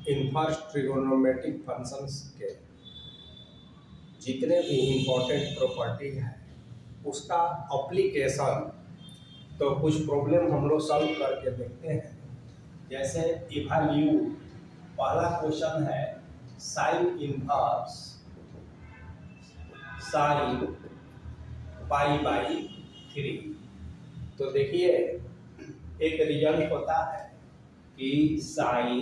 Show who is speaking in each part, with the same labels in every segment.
Speaker 1: Inverse trigonometric functions के जितने भी इम्पोर्टेंट प्रॉपर्टी है उसका अप्लीकेशन तो कुछ प्रॉब्लम हम लोग सॉल्व करके देखते हैं। जैसे इवैल्यूट पहला क्वेश्चन है sine inverse sine pi by 3। तो देखिए एक रिजल्ट होता है कि sine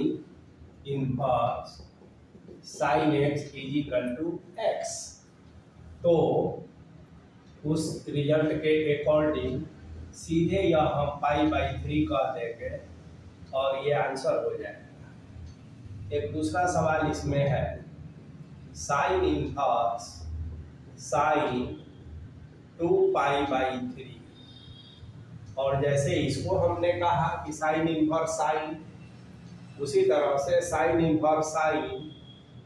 Speaker 1: inverse sine x is equal to x. तो उस रिजल्ट के अकॉर्डिंग सीधे यह हम पाई बाई 3 कर देंगे और ये आंसर हो जाएगा। एक दूसरा सवाल इसमें है sine inverse sine 2 pi by 3। और जैसे इसको हमने कहा कि साइन इनवर्स साइन, उसी तरह से साइन इनवर्स साइन,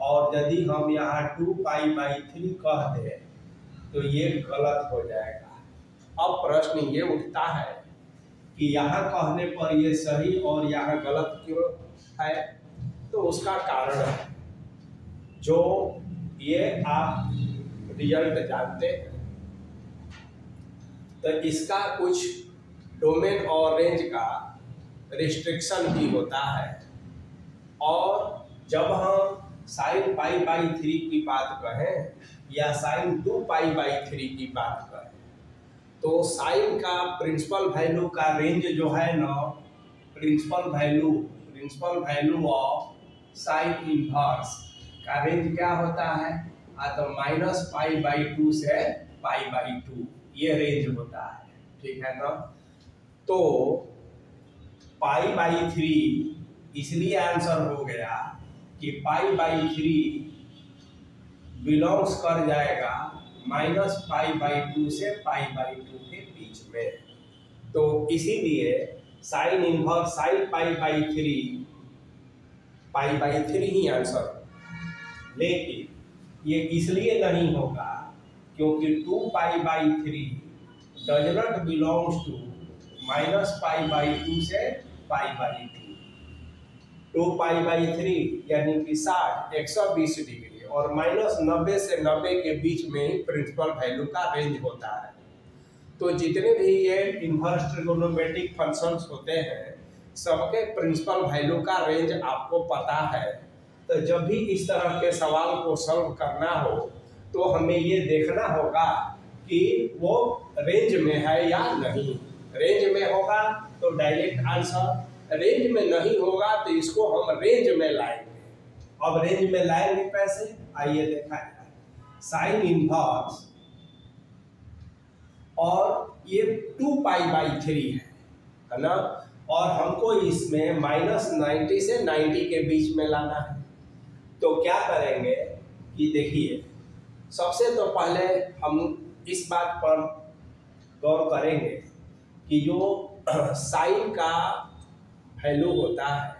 Speaker 1: और यदि हम यहाँ 2 पाई बाई 3 कह दें तो ये गलत हो जाएगा। अब प्रश्न ये उठता है कि यहाँ कहने पर ये सही और यहाँ गलत क्यों है। तो उसका कारण है जो ये आप रिजल्ट जानते हैं, तो इसका कुछ डोमेन और रेंज का रिस्ट्रिक्शन भी होता है। और जब हम साइन पाई बाई 3 की बात कहें या साइन 2 पाई बाई 3 की बात करें तो साइन का प्रिंसिपल वैल्यू का रेंज जो है ना, principal value of sine inverse का रेंज क्या होता है, तो -π/2 से π/2 ये रेंज होता है, ठीक है ना। तो π/3 इसलिए आंसर हो गया कि π/3 बिलोंग्स कर जाएगा -π/2 से π/2 के बीच में। तो इसीलिए साइन इनवर्स साइन π/3 ही आंसर। लेकिन ये इसलिए नहीं होगा क्योंकि 2 π/3 डज नॉट बिलोंग्स टू -π/2 से π/2। 2 π/3 यानी कि 60 120 डिग्री और -90 से 90 के बीच में ही प्रिंसिपल वैल्यू का रेंज होता है। तो जितने भी ये इनवर्स ट्रिगोनोमेट्रिक फंक्शंस होते हैं सबके प्रिंसिपल वैल्यू का रेंज आपको पता है। तो जब भी इस तरह के सवाल को सॉल्व करना हो तो हमें ये देखना होगा कि वो रेंज में है या नहीं। रेंज में होगा तो डायरेक्ट आंसर, रेंज में नहीं होगा तो इसको हम रेंज में लाएंगे। अब रेंज में लाएंगे कैसे, आइए देखा जाए। साइन इनवर्स और ये 2 π/3 है ना, और हमको इसमें -90 से 90 के बीच में लाना है। तो क्या करेंगे कि देखिए सबसे तो पहले हम इस बात पर गौर करेंगे कि जो साइन का वैल्यू होता है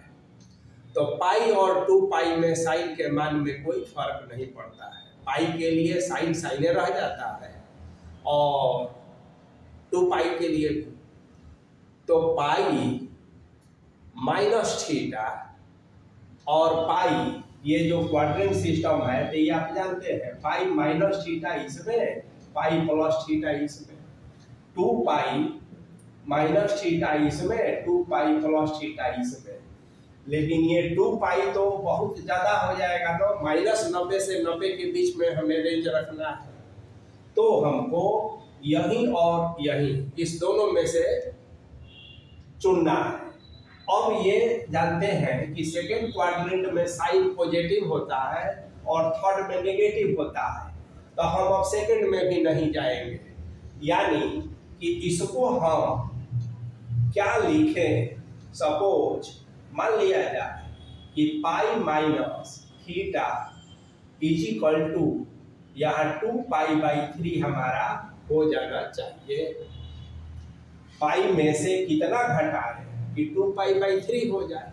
Speaker 1: तो पाई और 2 पाई में साइन के मान में कोई फर्क नहीं पड़ता है। पाई के लिए साइन साइने रह जाता है और 2 पाई के लिए भी। तो पाई -θ और पाई ये जो क्वाड्रेंट सिस्टम है तो ये आप जानते हैं पाई -θ इसमें, पाई +θ इसमें, 2 पाई -θ इसमें, 2 पाई +θ इसमें। लेकिन ये 2 पाई तो बहुत ज़्यादा हो जाएगा, तो -90 से 90 के बीच में हमें रेंज रखना है। तो हमको यहीं और यहीं इस दोनों में से चुनना है। अब ये जानते हैं कि सेकेंड क्वाड्रेंट में साइन पॉजिटिव होता है और थर्ड में नेगेटिव होता है, तो हम अब सेकेंड में भी नहीं जाएंगे। यानी कि इसको हम क्या लिखें, सपोज मान लिया जाए कि पाई -θ इज इक्वल टू यहाँ 2 π/3 हमारा हो जाना चाहिए। पाई में से कितना घटाए कि 2 π/3 हो जाए।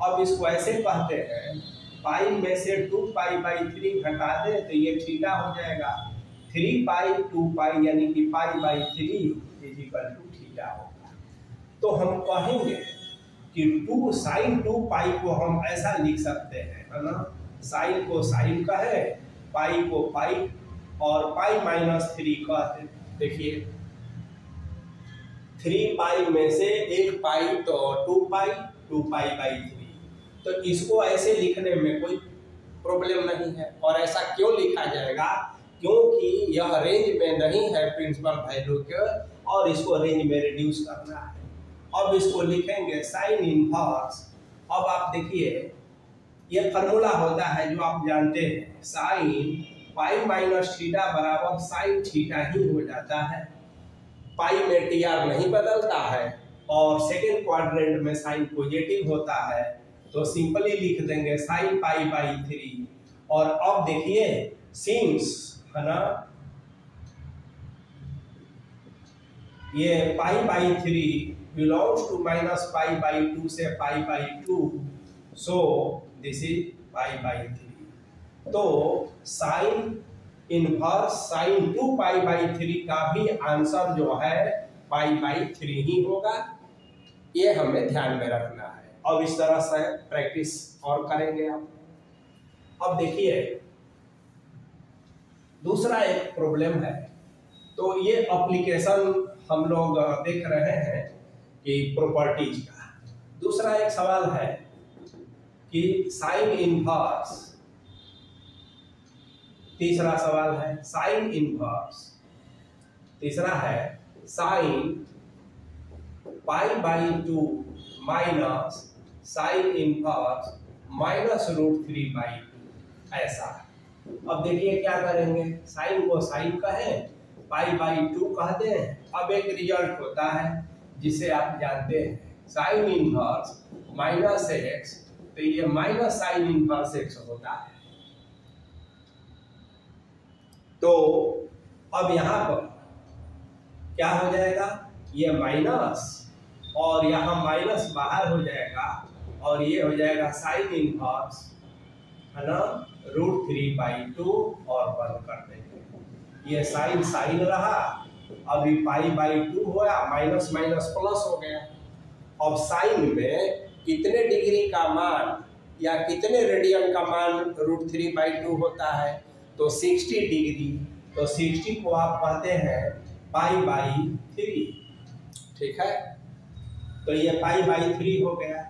Speaker 1: अब इसको ऐसे कहते हैं पाई में से 2 π/3 घटा दे तो ये थीटा हो जाएगा। 3 पाई 2 पाई यानी कि π/3 इज इक्वल टू थीटा होगा। तो हम कहेंगे कि sin 2 पाई को हम ऐसा लिख सकते हैं, है ना, साइन को साइन कहे, पाई को पाई और पाई -3 कहते। देखिए 3 पाई में से 1 पाई तो 2 पाई 3, तो इसको ऐसे लिखने में कोई प्रॉब्लम नहीं है। और ऐसा क्यों लिखा जाएगा, क्योंकि यह रेंज में नहीं है प्रिंसिपल वैल्यू के, और इसको रेंज में रिड्यूस करना है। अब इसको लिखेंगे साइन इनवर्स। अब आप देखिए ये फार्मूला होता है जो आप जानते हैं, साइन पाई माइनस थीटा बराबर साइन थीटा ही हो जाता है। पाई में टीआर नहीं बदलता है और सेकेंड क्वाड्रेंट में साइन पॉजिटिव होता है, तो सिंपली लिख देंगे साइन पाई बाई 3। और अब देखिए सिंस, है ना, ये pi by 3 belongs to minus pi by 2 से pi by 2, so this is pi by 3। तो sine inverse sine 2 pi by 3 का भी आंसर जो है पाई बाई 3 ही होगा, ये हमें ध्यान में रखना है। अब इस तरह से प्रैक्टिस और करेंगे आप। अब देखिए दूसरा एक प्रॉब्लम है, तो ये एप्लीकेशन हम लोग देख रहे हैं कि प्रॉपर्टीज का। दूसरा एक सवाल है कि साइन इनवर्स, तीसरा सवाल है साइन इनवर्स, तीसरा है sign pi by 2 minus sine inverse -√3 by 2, ऐसा। अब देखिए क्या करेंगे, साइन को साइन कहें, पाई बाई 2 कहते हैं। अब एक रिजल्ट होता है जिसे आप जानते हैं, साइन इनवर्स -x, तो ये माइनस साइन इनवर्स x होता है। तो अब यहाँ पर क्या हो जाएगा, ये माइनस और यहाँ माइनस बाहर हो जाएगा, और ये हो जाएगा साइन इनवर्स, है ना, √3 बाई 2 और बंद कर देंगे। ये साइन साइन रहा, अभी पाई बाई 2 हुआ, माइनस माइनस प्लस हो गया। अब साइन में कितने डिग्री का मान या कितने रेडियन का मान √3 बाई 2 होता है, तो 60 डिग्री। तो 60 को आप कहते हैं पाई बाई 3, ठीक है। तो ये पाई बाई 3 हो गया।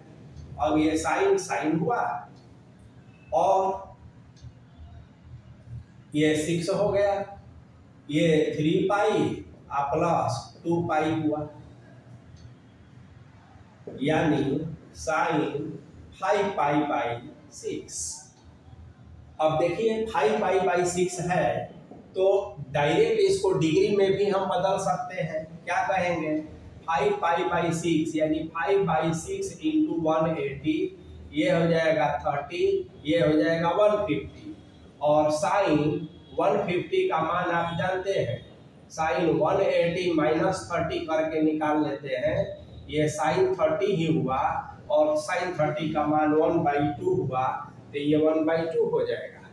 Speaker 1: अब ये साइन साइन हुआ और ये 6 हो गया, ये 3 पाई प्लस 2 पाई हुआ, यानी साइन 5 पाई बाई 6। अब देखिए 5 पाई बाई 6 है, तो डायरेक्ट इसको डिग्री में भी हम बदल सकते हैं। क्या कहेंगे, 5 पाई बाई 6 यानी 5 बाई 6 इंटू 180, ये हो जाएगा 30, ये हो जाएगा 150। और साइन 150 का मान आप जानते हैं, साइन 180 माइनस 30 करके निकाल लेते हैं, ये साइन 30 ही हुआ, और साइन 30 का मान 1/2 हुआ, तो ये 1/2 हो जाएगा।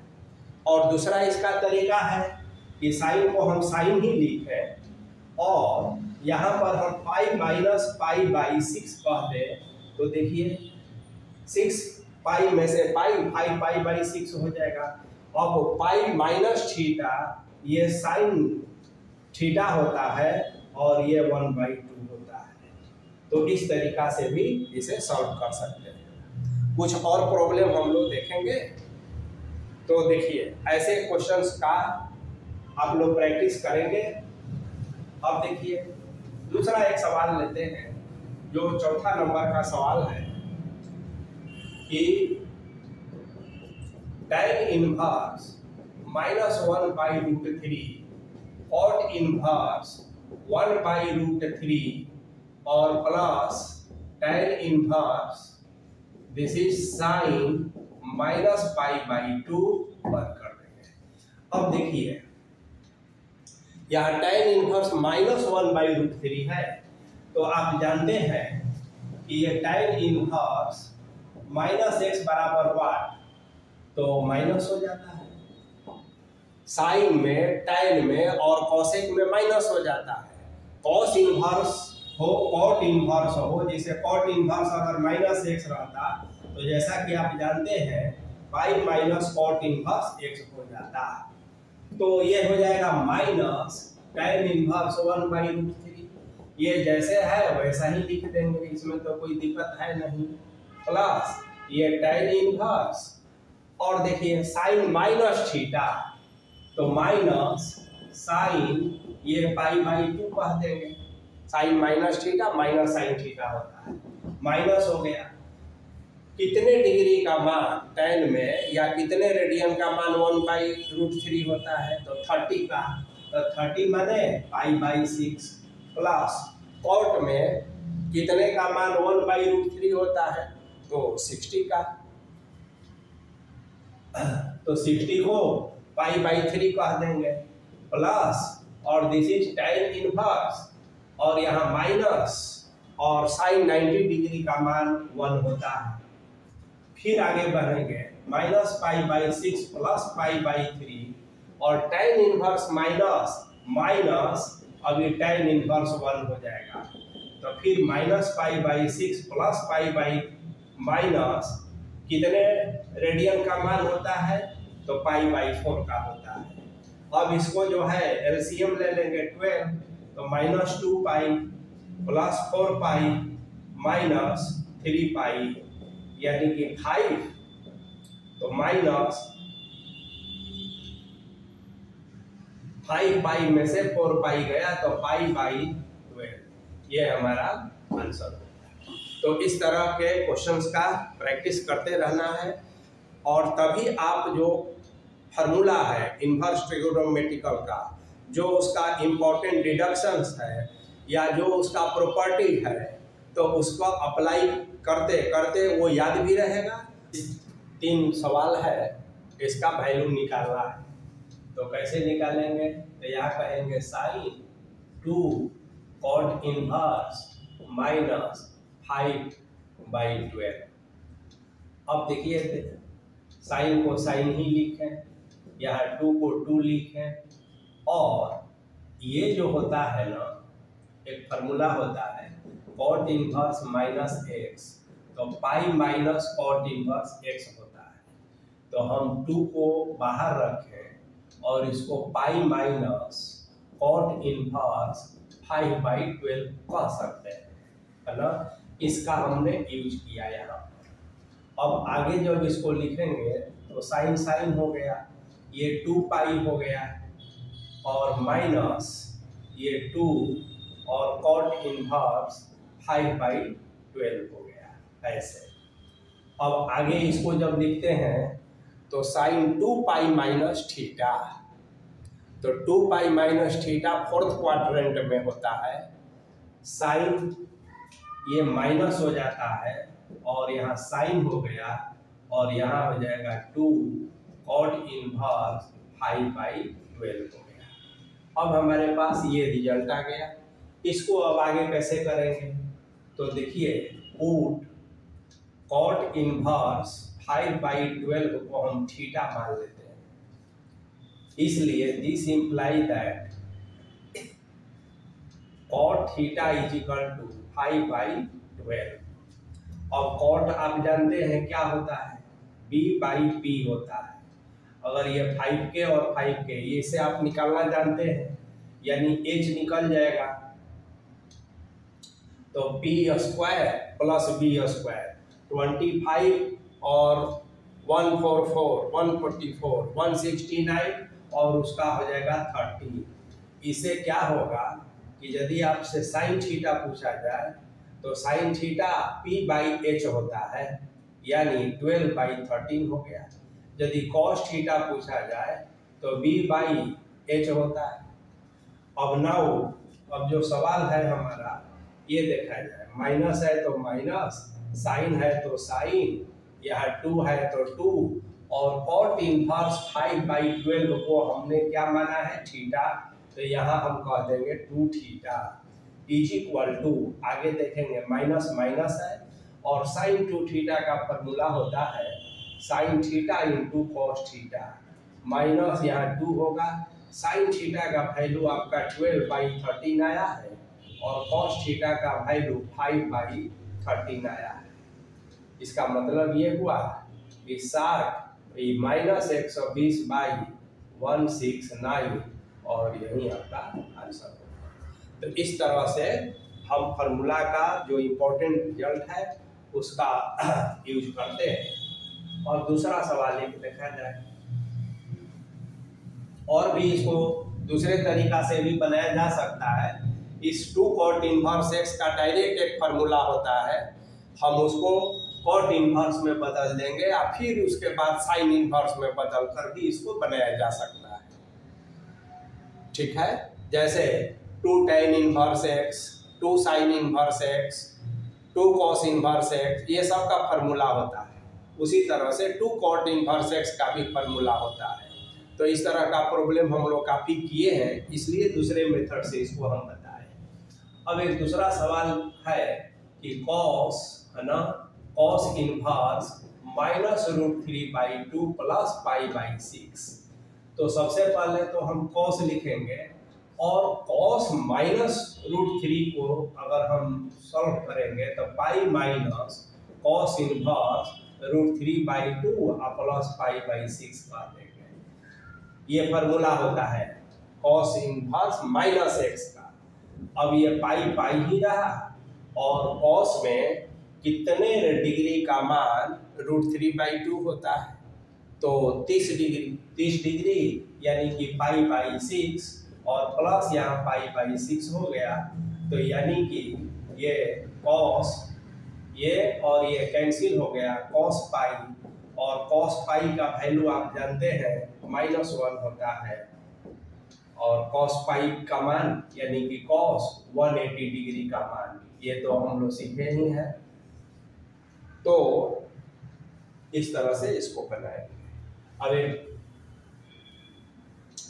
Speaker 1: और दूसरा इसका तरीका है कि साइन को हम साइन ही लिखें, और यहाँ पर हम पाई माइनस पाई बाई 6 कह दें, तो देखिए 6 पाई में से पाई 5 पाई बाई 6 हो जाएगा। अब पाई माइनस थीटा, ये साइन थीटा होता है, और ये 1/2 होता है। तो इस तरीका से भी इसे सॉल्व कर सकते हैं। कुछ और प्रॉब्लम हम लोग देखेंगे। तो देखिए ऐसे क्वेश्चंस का आप लोग प्रैक्टिस करेंगे। अब देखिए दूसरा एक सवाल लेते हैं, जो चौथा नंबर का सवाल है कि tan इनवर्स -1/√3 cot इनवर्स 1/√3 और plus tan inverse this is sine -π/2 बंद कर देंगे। अब देखिए यहाँ tan इनवर्स -1/√3 है, तो आप जानते हैं कि ये tan इनवर्स -x बराबर वाट, तो माइनस हो जाता है। साइन में, tan में और कोसेक में माइनस हो जाता है। कॉस इनवर्स हो कॉट इनवर्स हो, जैसे कॉट इनवर्स अगर माइनस एक्स रहता तो जैसा कि आप जानते हैं pi minus cot inverse x हो जाता, तो ये हो जाएगा माइनस tan इनवर्स 1/√3। ये जैसे है वैसा ही लिख देंगे, इसमें तो कोई दिक्कत है नहीं, प्लस ये tan इनवर्स और देखिए साइन माइनस थीटा, तो माइनस साइन ये पाई/2 कह देंगे, sine minus theta minus sine theta होता है, माइनस हो गया कितने डिग्री का मान tan में या कितने रेडियन का मान 1/√3 होता है, तो 30 का, तो 30 माने पाई/6 प्लस कॉट में कितने का मान 1/√3 होता है, तो 60 का, तो 60 को पाई/3 कह देंगे प्लस और दिस इज tan इनवर्स और यहाँ माइनस और साइन 90 डिग्री का मान 1 होता है। फिर आगे बढ़ेंगे माइनस पाई/6 प्लस पाई/3 और tan इनवर्स माइनस माइनस अभी tan इनवर्स 1 हो जाएगा, तो फिर माइनस पाई/6 प्लस पाई माइनस कितने रेडियन का मान होता है, तो पाई/4 का होता है। अब इसको जो है एलसीएम ले लेंगे 12, तो minus 2 pi plus 4 pi minus 3 पाई यानी कि 5, तो माइनस 5 पाई में से 4 पाई गया तो पाई/12, ये हमारा आंसर होगा। तो इस तरह के क्वेश्चंस का प्रैक्टिस करते रहना है और तभी आप जो फार्मूला है इन्वर्स ट्रिगोनोमेट्रिकल का, जो उसका इम्पोर्टेंट डिडक्शंस है या जो उसका प्रॉपर्टी है, तो उसको अप्लाई करते करते वो याद भी रहेगा। 3 सवाल है, इसका वैल्यू निकालना है, तो कैसे निकालेंगे, तो यहाँ कहेंगे साइन 2 कॉट इनवर्स माइनस 5/12। अब देखिए साइन को साइन ही लिखें, यहाँ 2 को 2 लिखें और ये जो होता है ना एक फार्मूला होता है कॉट इनवर्स माइनस एक्स, तो pi minus cot inverse x होता है, तो हम 2 को बाहर रखें और इसको पाई माइनस कॉट इनवर्स 5/12 कह सकते हैं, है ना। इसका हमने यूज किया यहाँ। अब आगे जब इसको लिखेंगे तो साइन साइन हो गया, ये 2 पाई हो गया और माइनस ये 2 और कॉट इनवर्स 5/12 हो गया ऐसे। अब आगे इसको जब लिखते हैं तो साइन 2 पाई माइनस थीटा, तो 2 pi minus theta 4th quadrant में होता है, साइन ये माइनस हो जाता है और यहाँ साइन हो गया और यहाँ हो जाएगा 2 कॉट इनवर्स 5/12 हो गया। अब हमारे पास ये रिजल्ट आ गया। इसको अब आगे कैसे करेंगे, तो देखिए पुट कॉट इनवर्स 5/12 को हम थीटा मान लेते हैं, इसलिए this imply that cot theta is equal to 5/12। और कॉट आप जानते हैं क्या होता है, b/p होता है। अगर ये 5k और 5k ये से आप निकालना जानते हैं, यानी h निकल जाएगा, तो p² प्लस b², 25 और 144 144 169 और उसका हो जाएगा 30। इसे क्या होगा कि यदि आपसे साइन थीटा पूछा जाए तो साइन थीटा p/h होता है, यानी 12/13 हो गया। यदि कॉस थीटा पूछा जाए तो b/h होता है। अब नाउ अब जो सवाल है हमारा ये देखा जाए, माइनस है तो माइनस, साइन है तो साइन, यहाँ 2 है तो 2 और कॉट इनवर्स 5/12 को हमने क्या माना है, थीटा, तो यहाँ हम कह देंगे 2 थीटा इज इक्वल टू, आगे देखेंगे माइनस माइनस है और साइन 2 थीटा का फॉर्मूला होता है sine theta into cos theta, minus यहाँ 2 होगा, साइन थीटा का वैल्यू आपका 12/13 आया है और cos थीटा का वैल्यू 5/13 आया है। इसका मतलब ये हुआ कि 60 माइनस 120/169 और यही आपका आंसर होगा। तो इस तरह से हम फार्मूला का जो इम्पोर्टेंट रिजल्ट है उसका यूज करते हैं। और दूसरा सवाल एक देखा जाए, और भी इसको दूसरे तरीका से भी बनाया जा सकता है। इस 2 cot इनवर्स x का डायरेक्ट एक फार्मूला होता है, हम उसको cot इनवर्स में बदल देंगे या फिर उसके बाद साइन इनवर्स में बदल कर भी इसको बनाया जा सकता है। ठीक है, जैसे 2 tan inverse x, 2 sin inverse x, 2 cos inverse x, ये सब का फार्मूला होता है। उसी तरह से 2 cot इनवर्स x का भी फार्मूला होता है। तो इस तरह का प्रॉब्लम हम लोग काफी किए हैं, इसलिए दूसरे मेथड से इसको हम बताएं। अब एक दूसरा सवाल है कि cos है ना, cos इनवर्स -√3/2 प्लस π/6। तो सबसे पहले तो हम cos लिखेंगे और cos -√3 को अगर हम सॉल्व करेंगे तो pi minus cos inverse √3/2 plus π/6 कर देंगे। ये फार्मूला होता है cos इनवर्स -x का। अब ये पाई ही रहा और cos में कितने डिग्री का मान √3/2 होता है, तो 30 डिग्री यानी कि π/6 और प्लस यहाँ π/6 हो गया। तो यानी कि ये cos ये और ये कैंसिल हो गया, cos पाई और cos पाई का वैल्यू आप जानते हैं -1 होता है और cos पाई का मान यानी कि cos 180 डिग्री का मान, ये तो हम लोग सीखे ही हैं। तो इस तरह से इसको बनाएंगे। अब एक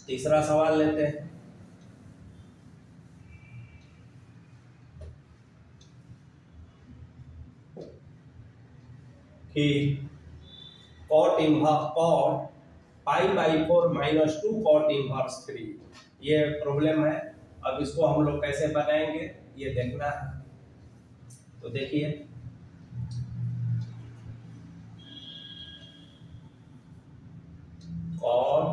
Speaker 1: तीसरा सवाल लेते हैं कि cot π/4 - 2 cot इनवर्स 3, ये प्रॉब्लम है। अब इसको हम लोग कैसे बनाएंगे ये देखना है। तो देखिए, cot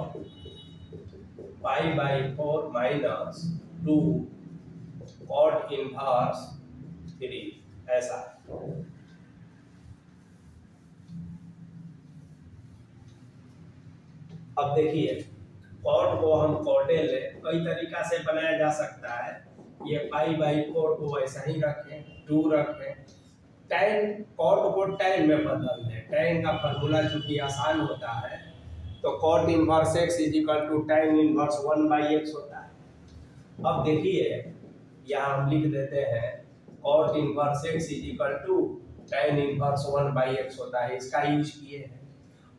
Speaker 1: π/4 - 2 cot इनवर्स 3 ऐसा। अब देखिए, cot को हम कॉटेल कई तरीका से बनाया जा सकता है। ये π/4 को ऐसा ही रखें, 2 रखें, tan cot को tan में बदल दें। tan का फार्मूला चूंकि आसान होता है तो cot inverse x = tan inverse 1/x होता है। अब देखिए, यहाँ हम लिख देते हैं cot inverse x = tan inverse 1/x होता है, इसका यूज किए हैं।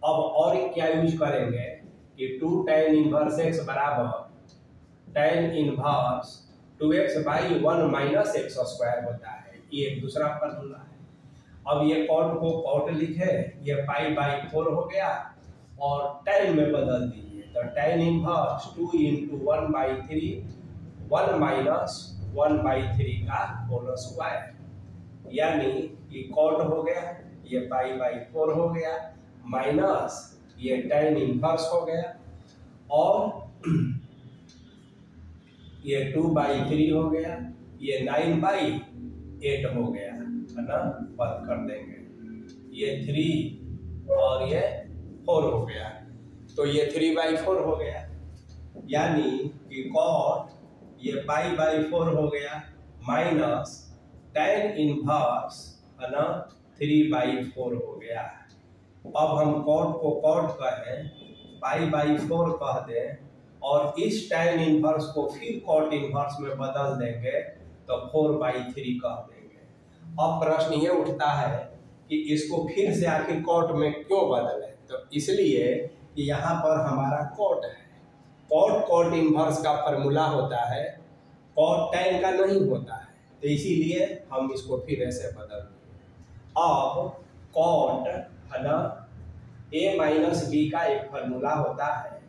Speaker 1: अब और क्या यूज करेंगे कि 2 tan इनवर्स x बराबर tan इनवर्स 2x/1 - x² होता है। ये एक दूसरा फार्मूला है। अब ये cot को cot लिखे, ये π/4 हो गया और tan में बदल दीजिए तो tan इनवर्स 2 × 1/3 1 - 1/3 का होल स्क्वायर, यानी कि cot हो गया, ये π/4 हो गया माइनस ये tan इनवर्स हो गया और ये 2/3 हो गया, ये 9/8 हो गया है ना, बंद कर देंगे, ये 3 और ये 4 हो गया, तो ये 3/4 हो गया, यानी कि cot ये π/4 हो गया माइनस tan इनवर्स है ना 3/4 हो गया। अब हम cot को cot कहें, π/4 कह दें और इस tan इनवर्स को फिर cot इनवर्स में बदल देंगे तो 4/3 कह देंगे। अब प्रश्न ये उठता है कि इसको फिर से आखिर cot में क्यों बदलें, तो इसलिए कि यहाँ पर हमारा cot है। cot इनवर्स का फार्मूला होता है, cot tan का नहीं होता है, तो इसीलिए हम इसको फिर ऐसे बदल देंगे। अब cot है ना a - b का एक फार्मूला होता है,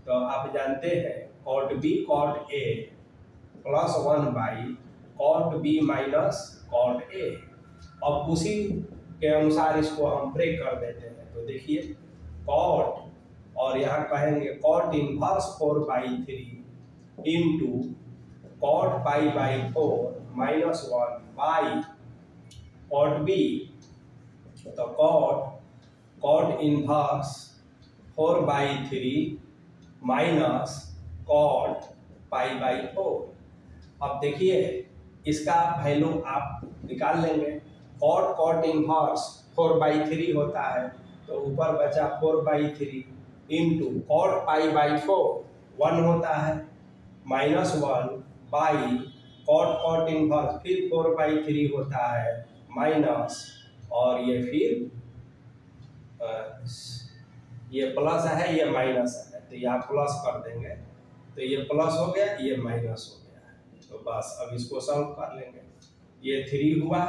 Speaker 1: तो आप जानते हैं cot b cot a + 1/√a cot B minus cot A. अब उसी के अनुसार इसको हम ब्रेक कर देते हैं। तो देखिए कॉट, और यहाँ कहेंगे cot inverse 4/3 into cot pi by 4 minus 1 by cot B. तो cot inverse 4/3 minus cot pi by 4। अब देखिए इसका वैल्यू आप निकाल लेंगे। कॉट इनवर्स 4/3 होता है, तो ऊपर बचा 4/3 इंटू कॉट पाई बाई 4 1 होता है, माइनस 1 बाई कॉट इनवर्स फिर 4/3 होता है माइनस, और ये फिर ये प्लस है ये माइनस है, तो यहाँ प्लस कर देंगे, तो ये प्लस हो गया ये माइनस हो गया। तो बस अब इसको सॉल्व कर लेंगे। ये 3 हुआ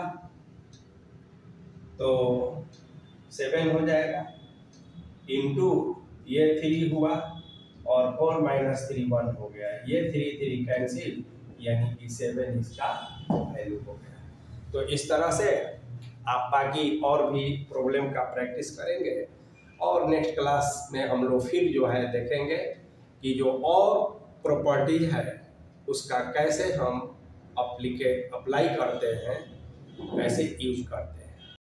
Speaker 1: तो 7 हो जाएगा, इंटू ये 3 हुआ और 4 माइनस 3 1 हो गया। ये 3 कैंसिल, यानी कि 7 इसका वैल्यू हो गया। तो इस तरह से आप बाकी और भी प्रॉब्लम का प्रैक्टिस करेंगे, और नेक्स्ट क्लास में हम लोग फिर जो है देखेंगे कि जो और प्रॉपर्टीज है उसका कैसे हम अप्लाई करते हैं, कैसे यूज करते हैं।